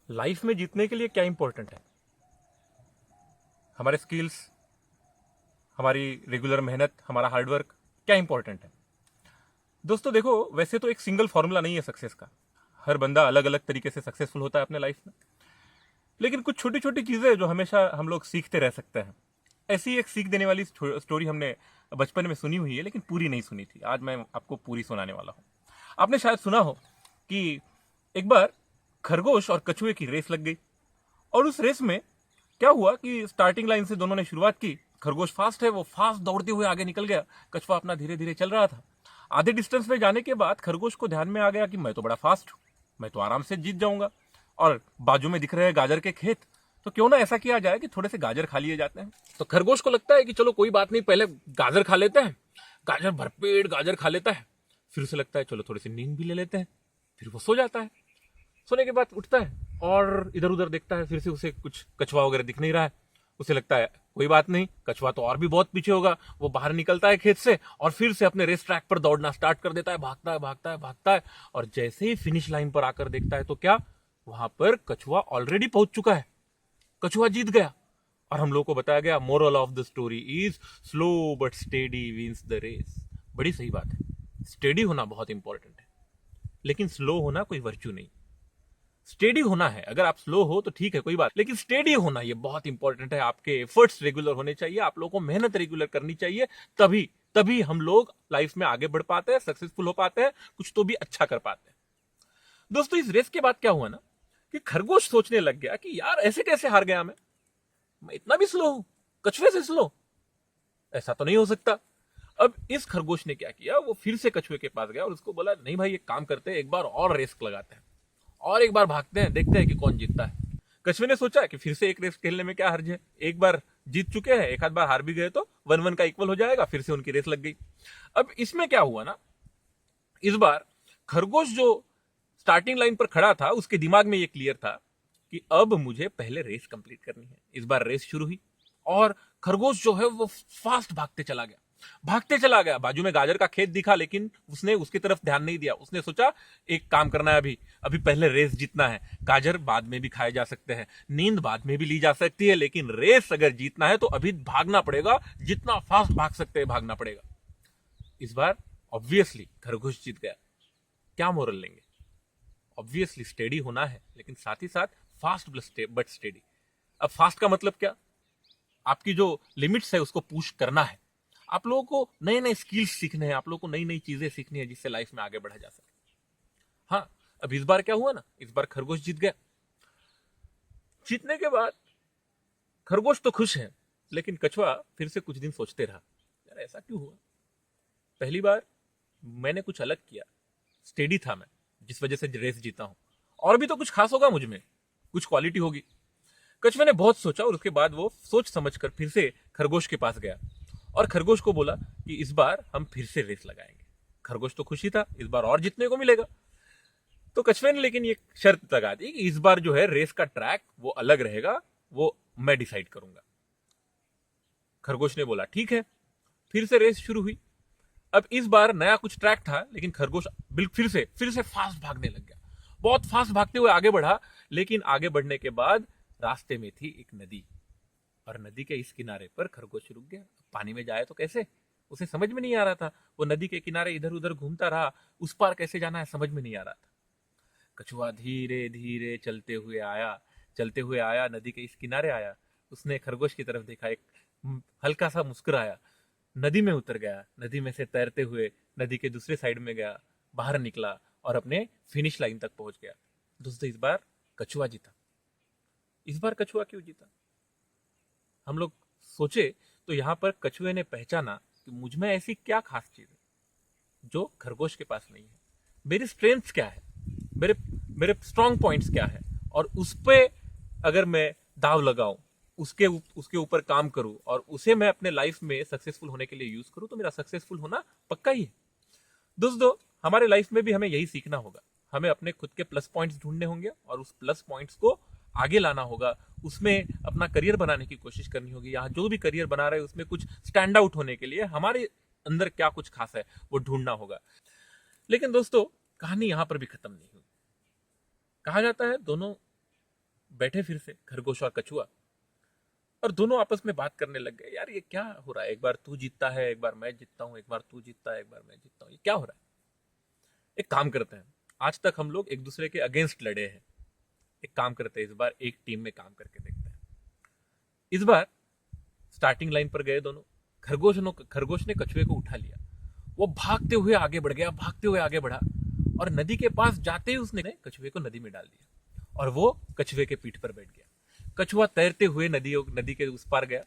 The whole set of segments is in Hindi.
लाइफ में जीतने के लिए क्या इंपॉर्टेंट है? हमारे स्किल्स, हमारी रेगुलर मेहनत, हमारा हार्डवर्क, क्या इंपॉर्टेंट है? दोस्तों देखो, वैसे तो एक सिंगल फॉर्मूला नहीं है सक्सेस का। हर बंदा अलग अलग तरीके से सक्सेसफुल होता है अपने लाइफ में। लेकिन कुछ छोटी छोटी चीजें जो हमेशा हम लोग सीखते रह सकते हैं। ऐसी एक सीख देने वाली स्टोरी हमने बचपन में सुनी हुई है, लेकिन पूरी नहीं सुनी थी। आज मैं आपको पूरी सुनाने वाला हूं। आपने शायद सुना हो कि एक बार खरगोश और कछुए की रेस लग गई। और उस रेस में क्या हुआ कि स्टार्टिंग लाइन से दोनों ने शुरुआत की। खरगोश फास्ट है, वो फास्ट दौड़ते हुए आगे निकल गया। कछुआ अपना धीरे धीरे चल रहा था। आधे डिस्टेंस में जाने के बाद खरगोश को ध्यान में आ गया कि मैं तो बड़ा फास्ट हूं, मैं तो आराम से जीत जाऊंगा। और बाजू में दिख रहे हैं गाजर के खेत, तो क्यों ना ऐसा किया जाए कि थोड़े से गाजर खा लिए जाते हैं। तो खरगोश को लगता है कि चलो कोई बात नहीं, पहले गाजर खा लेते हैं। गाजर भरपेट गाजर खा लेता है। फिर उसे लगता है चलो थोड़ी सी नींद भी ले लेते हैं। फिर वो सो जाता है। सोने के बाद उठता है और इधर उधर देखता है। फिर से उसे कुछ कछुआ वगैरह दिख नहीं रहा है। उसे लगता है कोई बात नहीं, कछुआ तो और भी बहुत पीछे होगा। वो बाहर निकलता है खेत से और फिर से अपने रेस ट्रैक पर दौड़ना स्टार्ट कर देता है। भागता है भागता है भागता है और जैसे ही फिनिश लाइन पर आकर देखता है तो क्या, वहां पर कछुआ ऑलरेडी पहुंच चुका है। कछुआ जीत गया। और हम लोग को बताया गया, moral of the story is slow but steady wins the race. बड़ी सही बात है। स्टेडी होना बहुत इंपॉर्टेंट है, लेकिन स्लो होना कोई वर्च्यू नहीं। स्टेडी होना है। अगर आप स्लो हो तो ठीक है, कोई बात, लेकिन स्टेडी होना ये बहुत इंपॉर्टेंट है। आपके एफर्ट्स रेगुलर होने चाहिए, आप लोगों को मेहनत रेगुलर करनी चाहिए। तभी तभी हम लोग लाइफ में आगे बढ़ पाते हैं, सक्सेसफुल हो पाते हैं, कुछ तो भी अच्छा कर पाते हैं। दोस्तों, इस रेस के बाद क्या हुआ ना कि खरगोश सोचने लग गया कि यार ऐसे कैसे हार गया मैं इतना भी स्लो हूं, कछुए से स्लो, ऐसा तो नहीं हो सकता। अब इस खरगोश ने क्या किया, वो फिर से कछुए के पास गया और उसको बोला, नहीं भाई, एक काम करते हैं, एक बार और रेस लगाते हैं और एक बार भागते हैं, देखते हैं कि कौन जीतता है। कछुए ने सोचा कि फिर से एक रेस खेलने में क्या हर्ज है। एक बार जीत चुके हैं, एक आध बार हार भी गए तो 1-1 का इक्वल हो जाएगा। फिर से उनकी रेस लग गई। अब इसमें क्या हुआ ना, इस बार खरगोश जो स्टार्टिंग लाइन पर खड़ा था, उसके दिमाग में ये क्लियर था कि अब मुझे पहले रेस कंप्लीट करनी है। इस बार रेस शुरू हुई और खरगोश जो है वो फास्ट भागते चला गया। भागते चला गया। बाजू में गाजर का खेत दिखा, लेकिन उसने उसकी तरफ ध्यान नहीं दिया। उसने सोचा एक काम करना है, अभी अभी पहले रेस जीतना है। गाजर बाद में भी खाए जा सकते हैं, नींद बाद में भी ली जा सकती है, लेकिन रेस अगर जीतना है तो अभी भागना पड़ेगा। जितना फास्ट भाग सकते हैं भागना पड़ेगा। इस बार ऑब्वियसली खरगोश जीत गया। क्या मोरल लेंगे? ऑब्वियसली स्टेडी होना है, लेकिन साथ ही साथ फास्ट बट स्टेडी। अब फास्ट का मतलब क्या? आपकी जो लिमिट्स है उसको पुश करना है। आप लोगों को नए नए स्किल्स सीखने हैं, आप लोगों को नई नई चीजें सीखनी है जिससे लाइफ में आगे बढ़ा जा सके। हाँ, अब इस बार क्या हुआ ना, इस बार खरगोश जीत गया। जीतने के बाद खरगोश तो खुश है, लेकिन कछुआ फिर से कुछ दिन सोचते रहा, यार ऐसा क्यों हुआ? पहली बार मैंने कुछ अलग किया, स्टेडी था मैं, जिस वजह से रेस जीता हूं। और भी तो कुछ खास होगा मुझ में, कुछ क्वालिटी होगी। कछुए ने बहुत सोचा और उसके बाद वो सोच समझकर फिर से खरगोश के पास गया और खरगोश को बोला कि इस बार हम फिर से रेस लगाएंगे। खरगोश तो खुशी था, इस बार और जीतने को मिलेगा। तो कछुए ने लेकिन ये शर्त लगा दी कि इस बार जो है रेस का ट्रैक वो अलग रहेगा, वो मैं डिसाइड करूंगा। खरगोश ने बोला ठीक है। फिर से रेस शुरू हुई। अब इस बार नया कुछ ट्रैक था, लेकिन खरगोश बिल्कुल फिर से फास्ट भागने लग गया। बहुत फास्ट भागते हुए आगे बढ़ा, लेकिन आगे बढ़ने के बाद रास्ते में थी एक नदी और नदी के इस किनारे पर खरगोश रुक गया। पानी में जाए तो कैसे, उसे समझ में नहीं आ रहा था। वो नदी के किनारे इधर उधर घूमता रहा, उस पार कैसे जाना है समझ में नहीं आ रहा था। कछुआ धीरे धीरे चलते हुए आया, नदी के इस किनारे आया। उसने खरगोश की तरफ देखा, एक हल्का सा मुस्कुराया, नदी में उतर गया। नदी में से तैरते हुए नदी के दूसरे साइड में गया, बाहर निकला और अपने फिनिश लाइन तक पहुंच गया। दोस्तों, इस बार कछुआ जीता। इस बार कछुआ क्यों जीता? हम लोग सोचे तो यहां पर कछुए ने पहचाना कि मुझ में ऐसी क्या खास चीज है जो खरगोश के पास नहीं है। मेरी स्ट्रेंथ्स क्या है, मेरे मेरे स्ट्रॉन्ग पॉइंट्स क्या है, और उस पे अगर मैं दाव लगाऊं, उसके ऊपर काम करूं और उसे मैं अपने लाइफ में सक्सेसफुल होने के लिए यूज करूं, तो मेरा सक्सेसफुल होना पक्का ही है। दोस्तों, हमारे लाइफ में भी हमें यही सीखना होगा। हमें अपने खुद के प्लस पॉइंट्स ढूंढने होंगे और उस प्लस पॉइंट्स को आगे लाना होगा। उसमें अपना करियर बनाने की कोशिश करनी होगी। यहाँ जो भी करियर बना रहे हैं उसमें कुछ स्टैंड आउट होने के लिए हमारे अंदर क्या कुछ खास है वो ढूंढना होगा। लेकिन दोस्तों, कहानी यहां पर भी खत्म नहीं हुई। कहा जाता है दोनों बैठे फिर से खरगोश और कछुआ, और दोनों आपस में बात करने लग गए, यार ये क्या हो रहा है, एक बार तू जीतता है, एक बार मैं जीतता हूँ, एक बार तू जीतता है, एक बार मैं जीतता हूँ, ये क्या हो रहा है। एक काम करते हैं, आज तक हम लोग एक दूसरे के अगेंस्ट लड़े हैं, एक काम करते हैं, इस बार एक टीम में काम करके देखते हैं। इस बार स्टार्टिंग लाइन पर गए दोनों। खरगोश ने कछुए को उठा लिया, वो भागते हुए आगे बढ़ गया, भागते हुए आगे बढ़ा, और नदी के पास जाते ही उसने कछुए को नदी में डाल दिया, और वो कछुए के पीठ पर बैठ गया। कछुआ तैरते हुए नदी के उस पार गया,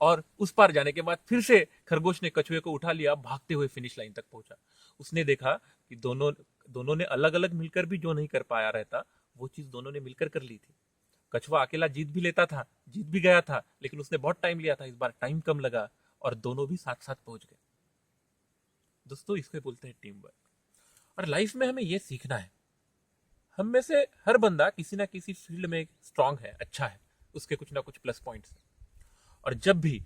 और उस पार जाने के बाद फिर से खरगोश ने कछुए को उठा लिया, भागते हुए फिनिश लाइन तक पहुंचा। उसने देखा कि दोनों ने अलग अलग मिलकर भी जो नहीं कर पाया रहता, वो चीज दोनों ने मिलकर कर ली थी। कछुआ अकेला जीत भी लेता था, जीत भी गया था, लेकिन उसने बहुत टाइम लिया था, इस बार टाइम कम लगा, और दोनों भी साथ साथ पहुंच गए। दोस्तों, इसको बोलते हैं टीम वर्क। और लाइफ में हमें यह सीखना है, हम में से हर बंदा किसी ना किसी फील्ड में स्ट्रांग है, अच्छा है, उसके कुछ ना कुछ प्लस पॉइंट्स हैं। और जब भी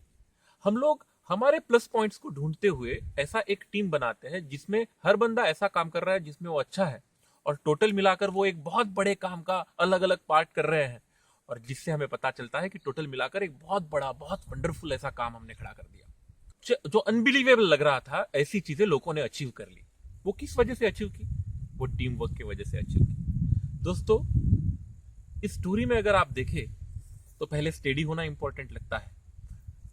हम लोग हमारे प्लस पॉइंट्स को ढूंढते हुए ऐसा एक टीम बनाते हैं जिसमें हर बंदा ऐसा काम कर रहा है जिसमें वो अच्छा है, और टोटल मिलाकर वो एक बहुत बड़े काम का अलग अलग पार्ट कर रहे हैं, और जिससे हमें पता चलता है कि टोटल मिलाकर एक बहुत बड़ा, बहुत वंडरफुल ऐसा काम हमने खड़ा कर दिया। जो अनबिलीवेबल लग रहा था, ऐसी चीजें लोगों ने अचीव कर ली। वो किस वजह से अचीव की? वो टीम वर्क की वजह से अचीव की। दोस्तों, इस स्टोरी में अगर आप देखें तो पहले स्टेडी होना इंपॉर्टेंट लगता है,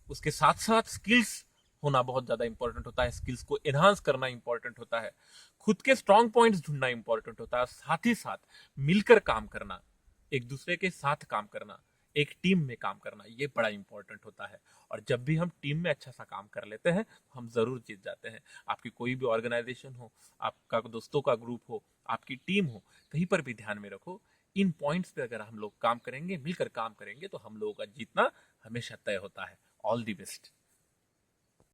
उसके साथ साथ स्किल्स होना बहुत ज्यादा इंपॉर्टेंट होता है, स्किल्स को एनहांस करना इंपॉर्टेंट होता है, खुद के स्ट्रॉन्ग पॉइंट्स ढूंढना इंपॉर्टेंट होता है, साथ ही साथ मिलकर काम करना, एक दूसरे के साथ काम करना, एक टीम में काम करना, ये बड़ा इंपॉर्टेंट होता है। और जब भी हम टीम में अच्छा सा काम कर लेते हैं, हम जरूर जीत जाते हैं। आपकी कोई भी ऑर्गेनाइजेशन हो, आपका दोस्तों का ग्रुप हो, आपकी टीम हो, कहीं पर भी ध्यान में रखो, इन पॉइंट्स पे अगर हम लोग काम करेंगे, मिलकर काम करेंगे, तो हम लोगों का जीतना हमेशा तय होता है। All the best.